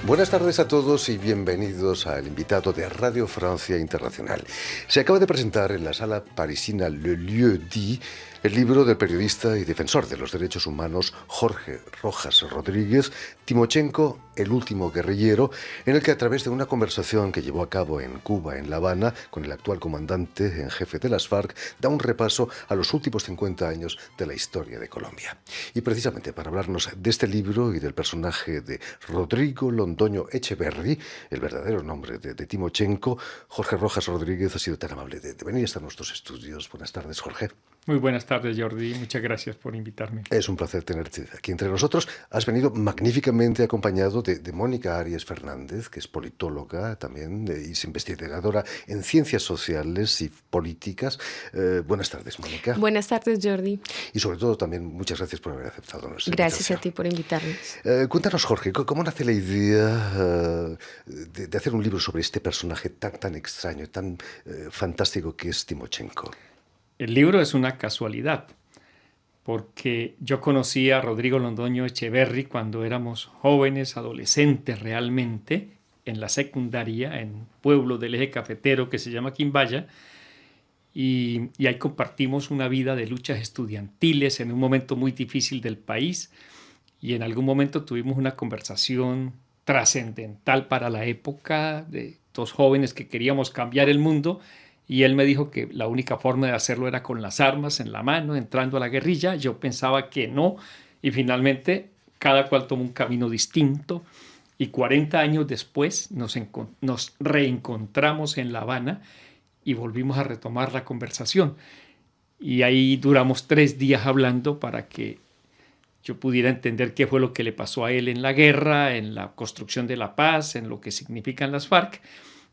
Buenas tardes a todos y bienvenidos al invitado de Radio Francia Internacional. Se acaba de presentar en la sala parisina Le Lieu Dit el libro del periodista y defensor de los derechos humanos Jorge Rojas Rodríguez, Timochenko, el último guerrillero, en el que a través de una conversación que llevó a cabo en Cuba, en La Habana, con el actual comandante en jefe de las FARC, da un repaso a los últimos 50 años de la historia de Colombia. Y precisamente para hablarnos de este libro y del personaje de Rodrigo Londoño Echeverri, el verdadero nombre de Timochenko, Jorge Rojas Rodríguez ha sido tan amable de venir hasta nuestros estudios. Buenas tardes, Jorge. Muy buenas tardes, Jordi. Muchas gracias por invitarme. Es un placer tenerte aquí entre nosotros. Has venido magníficamente acompañado de Mónica Arias Fernández, que es politóloga también y es investigadora en ciencias sociales y políticas. Buenas tardes, Mónica. Buenas tardes, Jordi. Y sobre todo también muchas gracias por haber aceptado nuestra Gracias invitación. A ti por invitarnos. Cuéntanos, Jorge, ¿cómo nace la idea de hacer un libro sobre este personaje tan extraño, tan fantástico que es Timochenko? El libro es una casualidad, porque yo conocí a Rodrigo Londoño Echeverri cuando éramos jóvenes, adolescentes realmente, en la secundaria, en un pueblo del eje cafetero que se llama Quimbaya, y ahí compartimos una vida de luchas estudiantiles en un momento muy difícil del país, y en algún momento tuvimos una conversación trascendental para la época de dos jóvenes que queríamos cambiar el mundo. Y él me dijo que la única forma de hacerlo era con las armas en la mano, entrando a la guerrilla. Yo pensaba que no, y finalmente cada cual tomó un camino distinto. Y 40 años después nos reencontramos en La Habana y volvimos a retomar la conversación. Y ahí duramos 3 días hablando para que yo pudiera entender qué fue lo que le pasó a él en la guerra, en la construcción de la paz, en lo que significan las FARC.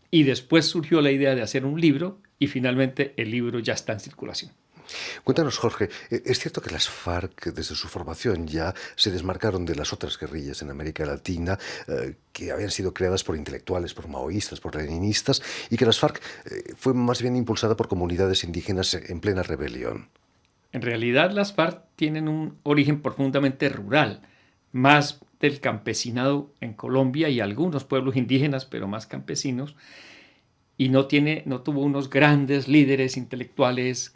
Y después surgió la idea de hacer un libro y finalmente el libro ya está en circulación. Cuéntanos, Jorge, ¿es cierto que las FARC desde su formación ya se desmarcaron de las otras guerrillas en América Latina que habían sido creadas por intelectuales, por maoístas, por leninistas y que las FARC fue más bien impulsada por comunidades indígenas en plena rebelión? En realidad las FARC tienen un origen profundamente rural, más del campesinado en Colombia y algunos pueblos indígenas, pero más campesinos, y no tuvo unos grandes líderes intelectuales,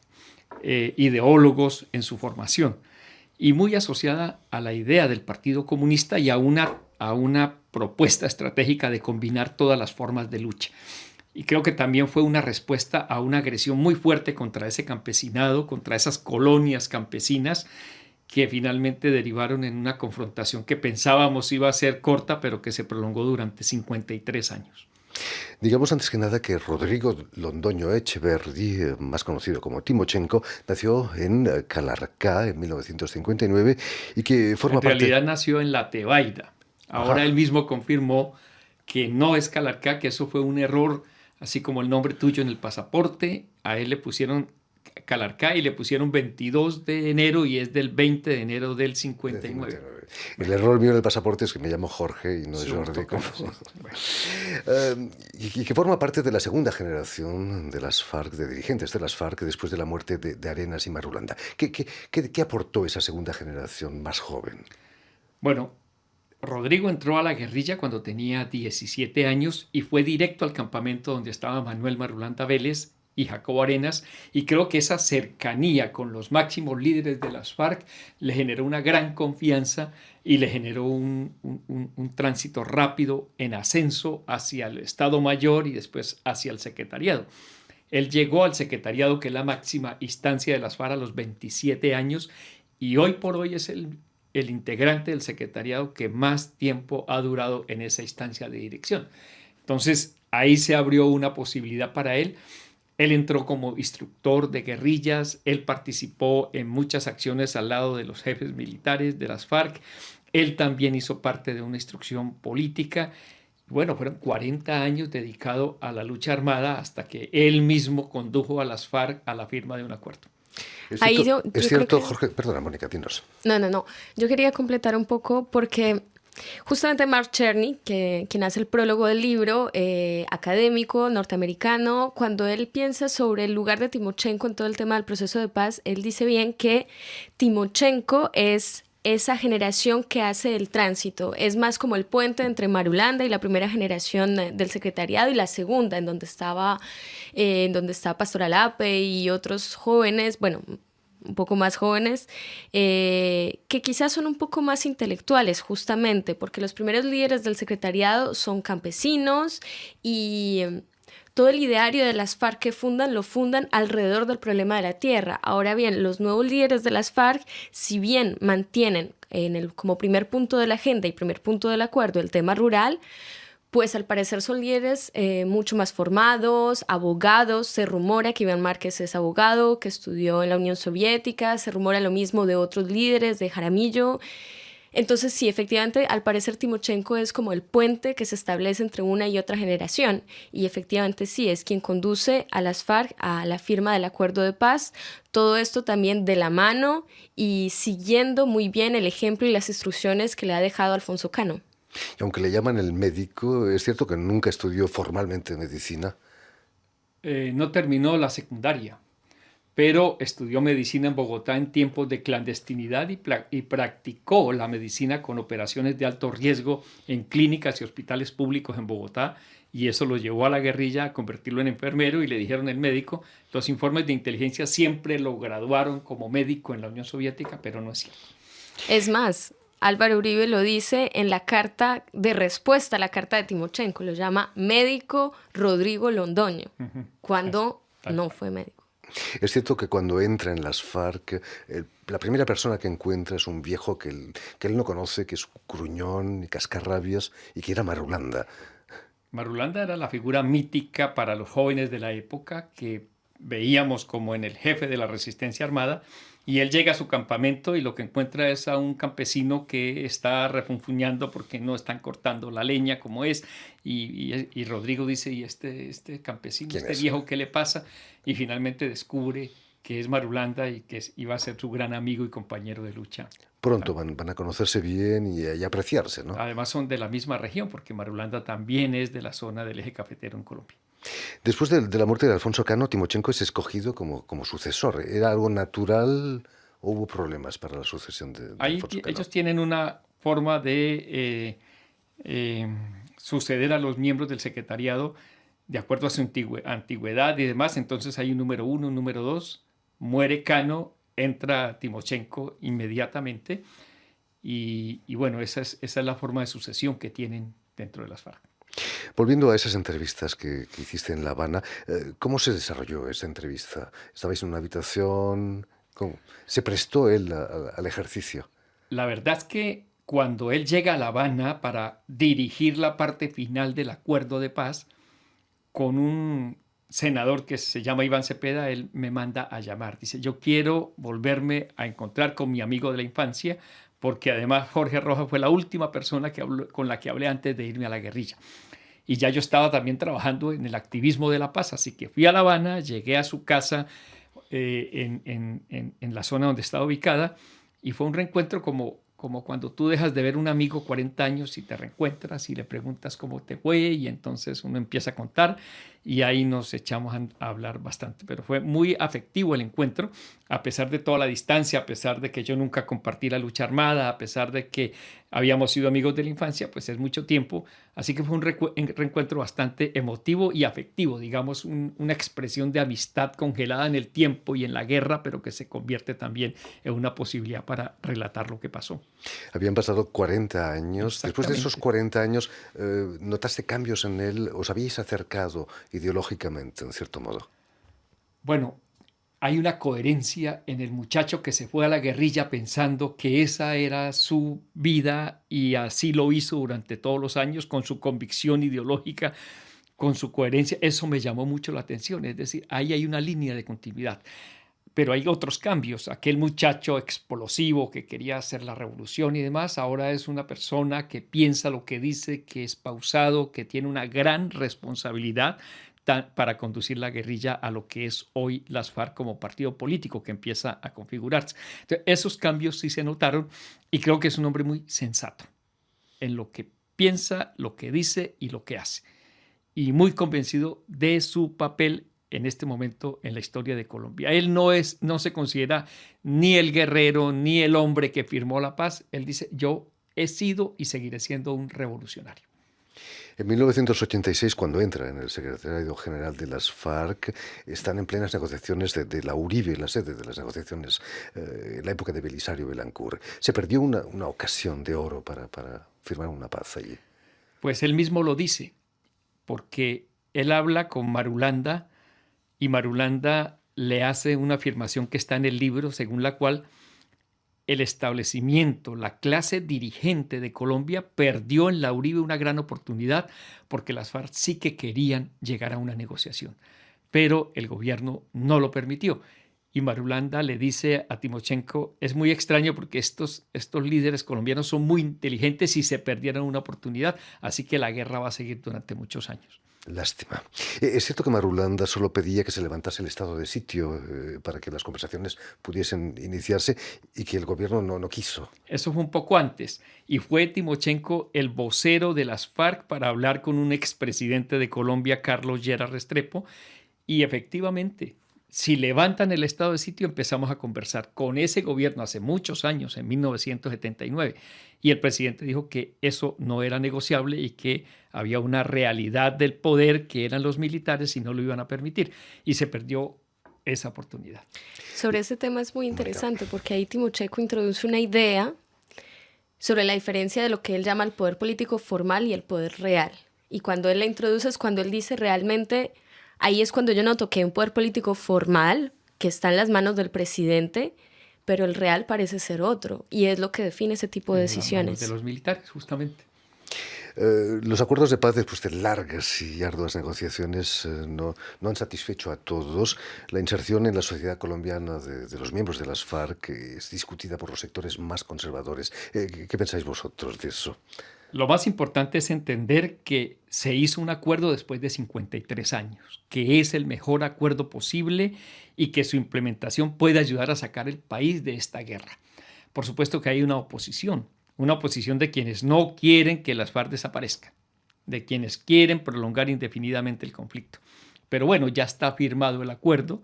ideólogos en su formación, y muy asociada a la idea del Partido Comunista y a una propuesta estratégica de combinar todas las formas de lucha. Y creo que también fue una respuesta a una agresión muy fuerte contra ese campesinado, contra esas colonias campesinas, que finalmente derivaron en una confrontación que pensábamos iba a ser corta, pero que se prolongó durante 53 años. Digamos antes que nada que Rodrigo Londoño Echeverri, más conocido como Timochenko, nació en Calarcá en 1959 y que forma parte... En realidad nació en La Tebaida. Ahora él mismo confirmó que no es Calarcá, que eso fue un error, así como el nombre tuyo en el pasaporte. A él le pusieron Calarcá y le pusieron 22 de enero y es del 20 de enero del 59. El error mío en el pasaporte es que me llamo Jorge y no es Jordi. Y que forma parte de la segunda generación de las FARC, de dirigentes de las FARC, después de la muerte de Arenas y Marulanda. ¿Qué aportó esa segunda generación más joven? Bueno, Rodrigo entró a la guerrilla cuando tenía 17 años y fue directo al campamento donde estaba Manuel Marulanda Vélez y Jacobo Arenas, y creo que esa cercanía con los máximos líderes de las FARC le generó una gran confianza y le generó un tránsito rápido en ascenso hacia el Estado Mayor y después hacia el secretariado. Él llegó al secretariado, que es la máxima instancia de las FARC, a los 27 años, y hoy por hoy es el integrante del secretariado que más tiempo ha durado en esa instancia de dirección. Entonces, ahí se abrió una posibilidad para él. Él entró como instructor de guerrillas, él participó en muchas acciones al lado de los jefes militares de las FARC, él también hizo parte de una instrucción política. Bueno, fueron 40 años dedicados a la lucha armada hasta que él mismo condujo a las FARC a la firma de un acuerdo. Es cierto, Jorge, perdona, Mónica, dinos. No. Yo quería completar un poco porque justamente Mark Cherney, quien hace el prólogo del libro, académico norteamericano, cuando él piensa sobre el lugar de Timochenko en todo el tema del proceso de paz, él dice bien que Timochenko es esa generación que hace el tránsito. Es más como el puente entre Marulanda y la primera generación del secretariado y la segunda, en donde estaba Pastor Alape y otros jóvenes, bueno, un poco más jóvenes, que quizás son un poco más intelectuales, justamente, porque los primeros líderes del secretariado son campesinos y todo el ideario de las FARC que lo fundan alrededor del problema de la tierra. Ahora bien, los nuevos líderes de las FARC, si bien mantienen como primer punto de la agenda y primer punto del acuerdo el tema rural, pues al parecer son líderes mucho más formados, abogados. Se rumora que Iván Márquez es abogado, que estudió en la Unión Soviética. Se rumora lo mismo de otros líderes, de Jaramillo. Entonces sí, efectivamente, al parecer Timochenko es como el puente que se establece entre una y otra generación. Y efectivamente sí, es quien conduce a las FARC a la firma del acuerdo de paz. Todo esto también de la mano y siguiendo muy bien el ejemplo y las instrucciones que le ha dejado Alfonso Cano. Y aunque le llaman el médico, es cierto que nunca estudió formalmente medicina. No terminó la secundaria, pero estudió medicina en Bogotá en tiempos de clandestinidad y practicó la medicina con operaciones de alto riesgo en clínicas y hospitales públicos en Bogotá, y eso lo llevó a la guerrilla a convertirlo en enfermero, y le dijeron el médico. Los informes de inteligencia siempre lo graduaron como médico en la Unión Soviética, pero no es cierto. Es más, Álvaro Uribe lo dice en la carta de respuesta a la carta de Timochenko, lo llama médico Rodrigo Londoño, cuando no fue médico. Es cierto que cuando entra en las FARC, la primera persona que encuentra es un viejo que él no conoce, que es gruñón y cascarrabias, y que era Marulanda. Marulanda era la figura mítica para los jóvenes de la época, que veíamos como en el jefe de la resistencia armada, y él llega a su campamento y lo que encuentra es a un campesino que está refunfuñando porque no están cortando la leña como es, y Rodrigo dice, ¿y este campesino, este viejo, qué le pasa? Y finalmente descubre que es Marulanda y que iba a ser su gran amigo y compañero de lucha. Pronto van a conocerse bien y apreciarse, ¿no? Además son de la misma región, porque Marulanda también es de la zona del eje cafetero en Colombia. Después de la muerte de Alfonso Cano, Timochenko es escogido como sucesor. ¿Era algo natural o hubo problemas para la sucesión de Alfonso Cano? Ellos tienen una forma de suceder a los miembros del secretariado de acuerdo a su antigüedad y demás. Entonces hay un número 1, un número 2, muere Cano, entra Timochenko inmediatamente, y bueno, esa es la forma de sucesión que tienen dentro de las FARC. Volviendo a esas entrevistas que hiciste en La Habana, ¿cómo se desarrolló esa entrevista? ¿Estabais en una habitación? ¿Cómo? ¿Se prestó él al ejercicio? La verdad es que cuando él llega a La Habana para dirigir la parte final del acuerdo de paz, con un senador que se llama Iván Cepeda, él me manda a llamar. Dice, yo quiero volverme a encontrar con mi amigo de la infancia, porque además Jorge Rojas fue la última persona con la que hablé antes de irme a la guerrilla. Y ya yo estaba también trabajando en el activismo de la paz, así que fui a La Habana, llegué a su casa en la zona donde estaba ubicada, y fue un reencuentro como cuando tú dejas de ver a un amigo 40 años y te reencuentras y le preguntas cómo te fue, y entonces uno empieza a contar, y ahí nos echamos a hablar bastante. Pero fue muy afectivo el encuentro, a pesar de toda la distancia, a pesar de que yo nunca compartí la lucha armada, a pesar de que habíamos sido amigos de la infancia, pues es mucho tiempo. Así que fue un reencuentro bastante emotivo y afectivo, digamos, una expresión de amistad congelada en el tiempo y en la guerra, pero que se convierte también en una posibilidad para relatar lo que pasó. Habían pasado 40 años. Después de esos 40 años, ¿notaste cambios en él? ¿Os habíais acercado ideológicamente, en cierto modo? Bueno, hay una coherencia en el muchacho que se fue a la guerrilla pensando que esa era su vida, y así lo hizo durante todos los años, con su convicción ideológica, con su coherencia. Eso me llamó mucho la atención, es decir, ahí hay una línea de continuidad. Pero hay otros cambios. Aquel muchacho explosivo que quería hacer la revolución y demás, ahora es una persona que piensa lo que dice, que es pausado, que tiene una gran responsabilidad para conducir la guerrilla a lo que es hoy las FARC como partido político que empieza a configurarse. Entonces, esos cambios sí se notaron, y creo que es un hombre muy sensato en lo que piensa, lo que dice y lo que hace, y muy convencido de su papel en este momento en la historia de Colombia. Él no se considera ni el guerrero ni el hombre que firmó la paz. Él dice, yo he sido y seguiré siendo un revolucionario. En 1986, cuando entra en el secretariado general de las FARC, están en plenas negociaciones de la Uribe, la sede de las negociaciones, en la época de Belisario Belancourt. Se perdió una ocasión de oro para firmar una paz allí. Pues él mismo lo dice, porque él habla con Marulanda y Marulanda le hace una afirmación que está en el libro, según la cual el establecimiento, la clase dirigente de Colombia perdió en la Uribe una gran oportunidad porque las FARC sí que querían llegar a una negociación, pero el gobierno no lo permitió. Y Marulanda le dice a Timochenko, es muy extraño porque estos líderes colombianos son muy inteligentes y se perdieron una oportunidad, así que la guerra va a seguir durante muchos años. Lástima. Es cierto que Marulanda solo pedía que se levantase el estado de sitio para que las conversaciones pudiesen iniciarse y que el gobierno no quiso. Eso fue un poco antes y fue Timochenko el vocero de las FARC para hablar con un expresidente de Colombia, Carlos Lleras Restrepo, y efectivamente, si levantan el estado de sitio, empezamos a conversar con ese gobierno hace muchos años, en 1979, y el presidente dijo que eso no era negociable y que había una realidad del poder que eran los militares y no lo iban a permitir, y se perdió esa oportunidad. Sobre ese tema es muy interesante porque ahí Timochenko introduce una idea sobre la diferencia de lo que él llama el poder político formal y el poder real. Y cuando él la introduce es cuando él dice realmente, ahí es cuando yo noto que hay un poder político formal que está en las manos del presidente, pero el real parece ser otro, y es lo que define ese tipo de decisiones. De los militares, justamente. Los acuerdos de paz, después de largas y arduas negociaciones, no han satisfecho a todos. La inserción en la sociedad colombiana de los miembros de las FARC es discutida por los sectores más conservadores. ¿Qué pensáis vosotros de eso? Lo más importante es entender que se hizo un acuerdo después de 53 años, que es el mejor acuerdo posible y que su implementación puede ayudar a sacar el país de esta guerra. Por supuesto que hay una oposición de quienes no quieren que las FARC desaparezcan, de quienes quieren prolongar indefinidamente el conflicto. Pero bueno, ya está firmado el acuerdo.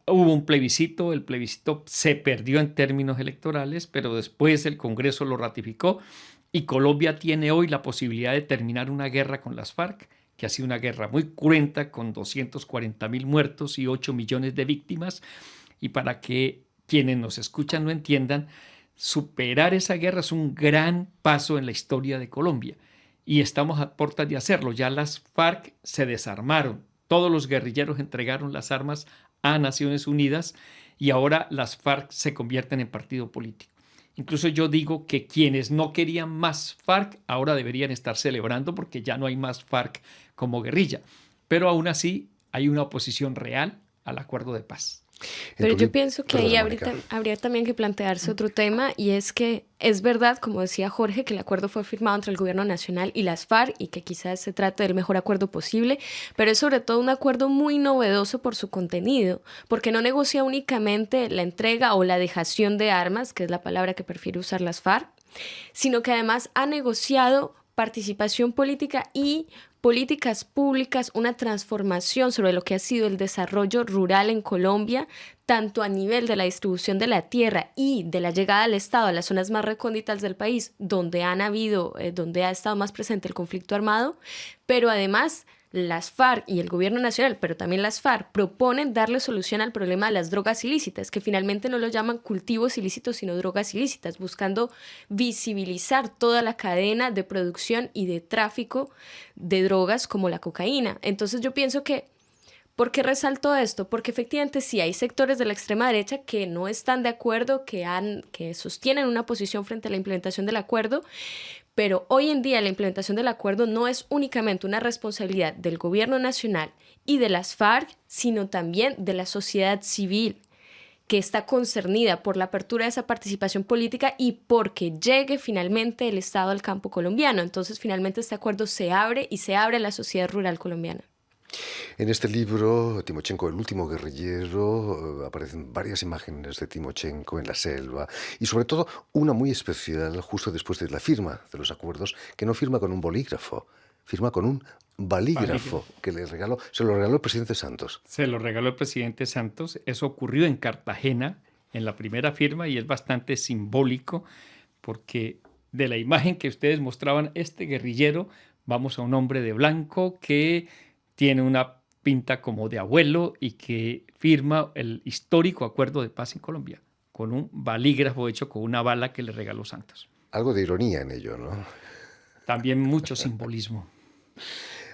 Hubo un plebiscito, el plebiscito se perdió en términos electorales, pero después el Congreso lo ratificó. Y Colombia tiene hoy la posibilidad de terminar una guerra con las FARC, que ha sido una guerra muy cruenta, con 240.000 muertos y 8 millones de víctimas. Y para que quienes nos escuchan lo entiendan, superar esa guerra es un gran paso en la historia de Colombia. Y estamos a puertas de hacerlo. Ya las FARC se desarmaron. Todos los guerrilleros entregaron las armas a Naciones Unidas y ahora las FARC se convierten en partido político. Incluso yo digo que quienes no querían más FARC ahora deberían estar celebrando porque ya no hay más FARC como guerrilla. Pero aún así hay una oposición real al acuerdo de paz. Pero yo pienso que ahí habría también que plantearse otro tema, y es que es verdad, como decía Jorge, que el acuerdo fue firmado entre el gobierno nacional y las FARC y que quizás se trate del mejor acuerdo posible, pero es sobre todo un acuerdo muy novedoso por su contenido, porque no negocia únicamente la entrega o la dejación de armas, que es la palabra que prefiere usar las FARC, sino que además ha negociado participación política y políticas públicas, una transformación sobre lo que ha sido el desarrollo rural en Colombia, tanto a nivel de la distribución de la tierra y de la llegada al Estado a las zonas más recónditas del país, donde donde ha estado más presente el conflicto armado, pero además las FARC y el gobierno nacional, pero también las FARC, proponen darle solución al problema de las drogas ilícitas, que finalmente no lo llaman cultivos ilícitos, sino drogas ilícitas, buscando visibilizar toda la cadena de producción y de tráfico de drogas como la cocaína. Entonces yo pienso que, ¿por qué resalto esto? Porque efectivamente sí hay sectores de la extrema derecha que no están de acuerdo, que sostienen una posición frente a la implementación del acuerdo, pero hoy en día la implementación del acuerdo no es únicamente una responsabilidad del gobierno nacional y de las FARC, sino también de la sociedad civil, que está concernida por la apertura de esa participación política y porque llegue finalmente el Estado al campo colombiano. Entonces, finalmente este acuerdo se abre y se abre a la sociedad rural colombiana. En este libro, Timochenko, el último guerrillero, aparecen varias imágenes de Timochenko en la selva y sobre todo una muy especial justo después de la firma de los acuerdos, que no firma con un bolígrafo, firma con un balígrafo que se lo regaló el presidente Santos. Se lo regaló el presidente Santos. Eso ocurrió en Cartagena, en la primera firma, y es bastante simbólico porque de la imagen que ustedes mostraban, este guerrillero, vamos a un hombre de blanco que tiene una pinta como de abuelo y que firma el histórico acuerdo de paz en Colombia con un balígrafo hecho con una bala que le regaló Santos. Algo de ironía en ello, ¿no? También mucho simbolismo.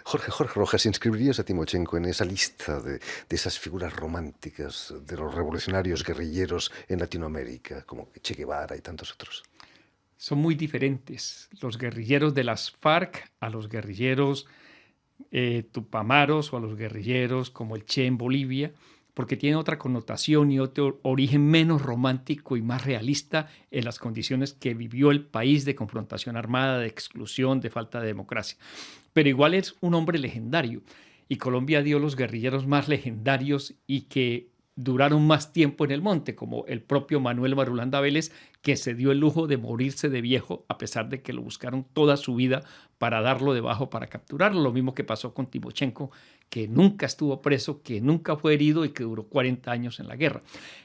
Jorge Rojas, ¿inscribirías a Timochenko en esa lista de esas figuras románticas de los revolucionarios guerrilleros en Latinoamérica, como Che Guevara y tantos otros? Son muy diferentes los guerrilleros de las FARC a los guerrilleros tupamaros o a los guerrilleros como el Che en Bolivia, porque tienen otra connotación y otro origen menos romántico y más realista en las condiciones que vivió el país de confrontación armada, de exclusión, de falta de democracia. Pero igual es un hombre legendario y Colombia dio los guerrilleros más legendarios y que duraron más tiempo en el monte, como el propio Manuel Marulanda Vélez, que se dio el lujo de morirse de viejo a pesar de que lo buscaron toda su vida para darlo de bajo, para capturarlo. Lo mismo que pasó con Timochenko, que nunca estuvo preso, que nunca fue herido y que duró 40 años en la guerra.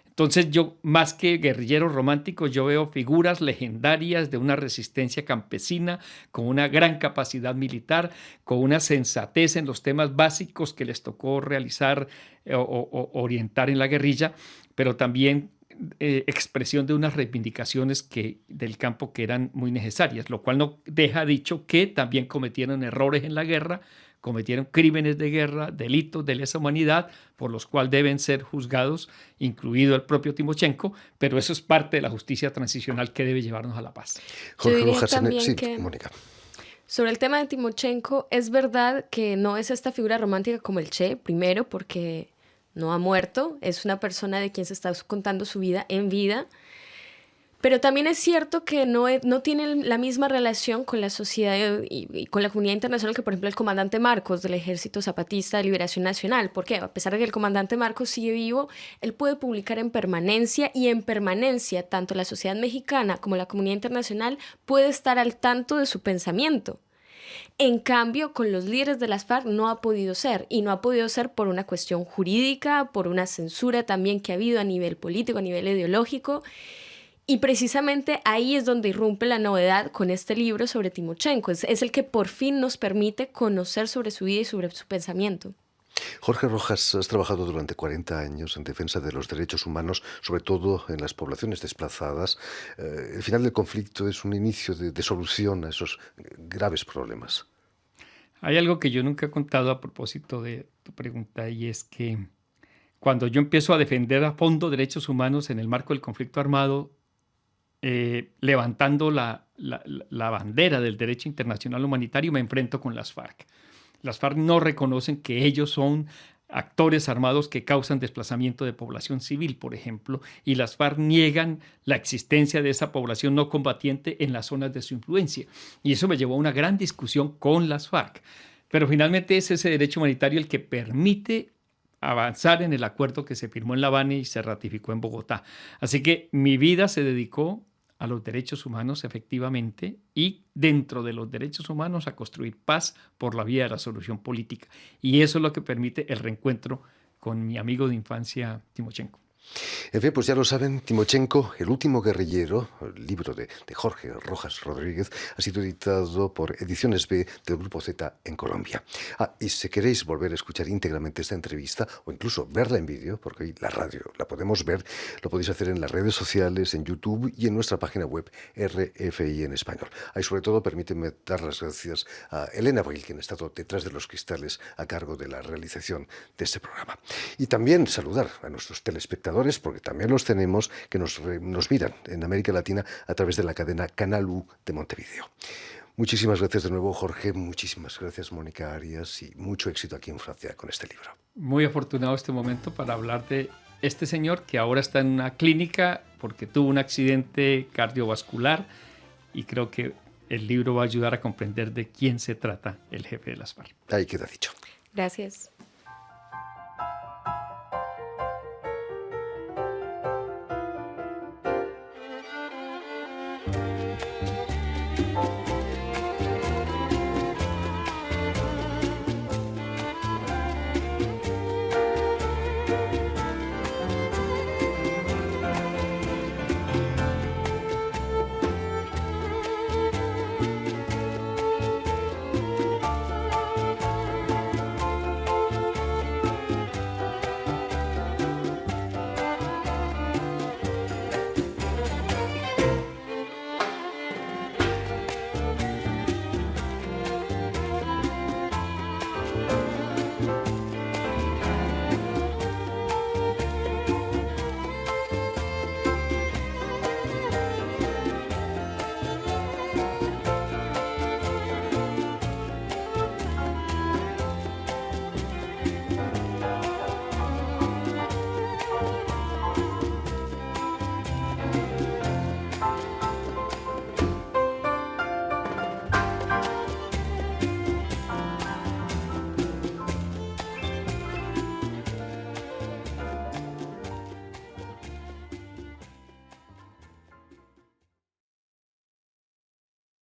Entonces yo, más que guerrilleros románticos, yo veo figuras legendarias de una resistencia campesina con una gran capacidad militar, con una sensatez en los temas básicos que les tocó realizar o orientar en la guerrilla, pero también expresión de unas reivindicaciones del campo que eran muy necesarias, lo cual no deja dicho que también cometieron errores en la guerra, cometieron crímenes de guerra, delitos de lesa humanidad, por los cuales deben ser juzgados, incluido el propio Timochenko, pero eso es parte de la justicia transicional que debe llevarnos a la paz. Jorge Rojas, sí, Mónica. Sobre el tema de Timochenko, es verdad que no es esta figura romántica como el Che, primero porque no ha muerto, es una persona de quien se está contando su vida en vida. Pero también es cierto que no tiene la misma relación con la sociedad y con la comunidad internacional que, por ejemplo, el comandante Marcos del Ejército Zapatista de Liberación Nacional. ¿Por qué? A pesar de que el comandante Marcos sigue vivo, él puede publicar en permanencia y en permanencia tanto la sociedad mexicana como la comunidad internacional puede estar al tanto de su pensamiento. En cambio, con los líderes de las FARC no ha podido ser, y no ha podido ser por una cuestión jurídica, por una censura también que ha habido a nivel político, a nivel ideológico. Y precisamente ahí es donde irrumpe la novedad con este libro sobre Timochenko. Es el que por fin nos permite conocer sobre su vida y sobre su pensamiento. Jorge Rojas, has trabajado durante 40 años en defensa de los derechos humanos, sobre todo en las poblaciones desplazadas. El final del conflicto es un inicio de solución a esos graves problemas. Hay algo que yo nunca he contado a propósito de tu pregunta, y es que cuando yo empiezo a defender a fondo derechos humanos en el marco del conflicto armado, levantando la bandera del derecho internacional humanitario, me enfrento con las FARC. Las FARC no reconocen que ellos son actores armados que causan desplazamiento de población civil, por ejemplo, y las FARC niegan la existencia de esa población no combatiente en las zonas de su influencia. Y eso me llevó a una gran discusión con las FARC. Pero finalmente es ese derecho humanitario el que permite avanzar en el acuerdo que se firmó en La Habana y se ratificó en Bogotá. Así que mi vida se dedicó a los derechos humanos, efectivamente, y dentro de los derechos humanos a construir paz por la vía de la solución política. Y eso es lo que permite el reencuentro con mi amigo de infancia, Timochenko. En fin, pues ya lo saben, Timochenko, el último guerrillero, el libro de Jorge Rojas Rodríguez, ha sido editado por Ediciones B del Grupo Z en Colombia. Y si queréis volver a escuchar íntegramente esta entrevista o incluso verla en vídeo, porque hoy la radio la podemos ver, lo podéis hacer en las redes sociales, en YouTube y en nuestra página web RFI en español. Y sobre todo, permíteme dar las gracias a Elena Abril, quien ha estado detrás de los cristales a cargo de la realización de este programa. Y también saludar a nuestros telespectadores, porque también los tenemos, que nos miran en América Latina a través de la cadena Canal U de Montevideo. Muchísimas gracias de nuevo, Jorge. Muchísimas gracias, Mónica Arias, y mucho éxito aquí en Francia con este libro. Muy afortunado este momento para hablar de este señor que ahora está en una clínica porque tuvo un accidente cardiovascular, y creo que el libro va a ayudar a comprender de quién se trata el jefe de las FARC. Ahí queda dicho. Gracias.